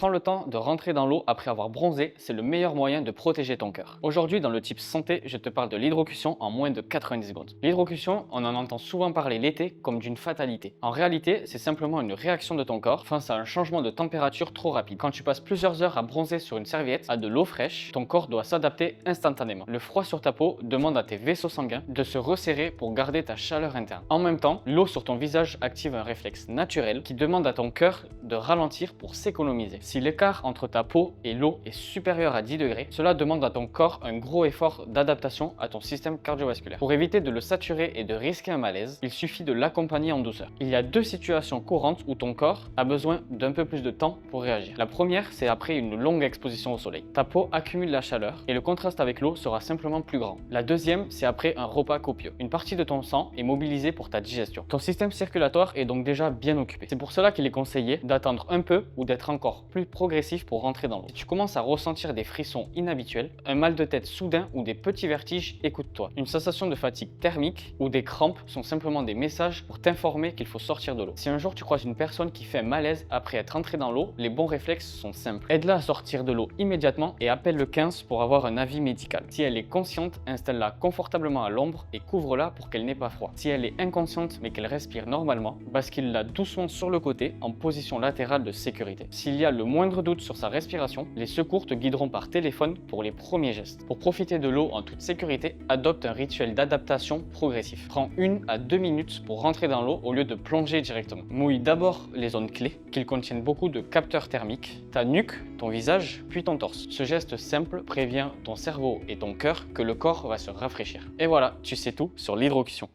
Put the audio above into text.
Prends le temps de rentrer dans l'eau après avoir bronzé, c'est le meilleur moyen de protéger ton cœur. Aujourd'hui, dans le type santé, je te parle de l'hydrocution en moins de 90 secondes. L'hydrocution, on en entend souvent parler l'été comme d'une fatalité. En réalité, c'est simplement une réaction de ton corps face à un changement de température trop rapide. Quand tu passes plusieurs heures à bronzer sur une serviette à de l'eau fraîche, ton corps doit s'adapter instantanément. Le froid sur ta peau demande à tes vaisseaux sanguins de se resserrer pour garder ta chaleur interne. En même temps, l'eau sur ton visage active un réflexe naturel qui demande à ton cœur de ralentir pour s'économiser. Si l'écart entre ta peau et l'eau est supérieur à 10 degrés, cela demande à ton corps un gros effort d'adaptation à ton système cardiovasculaire. Pour éviter de le saturer et de risquer un malaise, il suffit de l'accompagner en douceur. Il y a deux situations courantes où ton corps a besoin d'un peu plus de temps pour réagir. La première, c'est après une longue exposition au soleil. Ta peau accumule la chaleur et le contraste avec l'eau sera simplement plus grand. La deuxième, c'est après un repas copieux. Une partie de ton sang est mobilisée pour ta digestion. Ton système circulatoire est donc déjà bien occupé. C'est pour cela qu'il est conseillé d'attendre un peu ou d'être encore plus progressif pour rentrer dans l'eau. Si tu commences à ressentir des frissons inhabituels, un mal de tête soudain ou des petits vertiges, écoute-toi. Une sensation de fatigue thermique ou des crampes sont simplement des messages pour t'informer qu'il faut sortir de l'eau. Si un jour tu croises une personne qui fait un malaise après être entrée dans l'eau, les bons réflexes sont simples. Aide-la à sortir de l'eau immédiatement et appelle le 15 pour avoir un avis médical. Si elle est consciente, installe-la confortablement à l'ombre et couvre-la pour qu'elle n'ait pas froid. Si elle est inconsciente mais qu'elle respire normalement, bascule-la doucement sur le côté en position latérale de sécurité. S'il y a le moindre doute sur sa respiration, les secours te guideront par téléphone pour les premiers gestes. Pour profiter de l'eau en toute sécurité, adopte un rituel d'adaptation progressif. Prends 1 à 2 minutes pour rentrer dans l'eau au lieu de plonger directement. Mouille d'abord les zones clés, qu'ils contiennent beaucoup de capteurs thermiques, ta nuque, ton visage, puis ton torse. Ce geste simple prévient ton cerveau et ton cœur que le corps va se rafraîchir. Et voilà, tu sais tout sur l'hydrocution.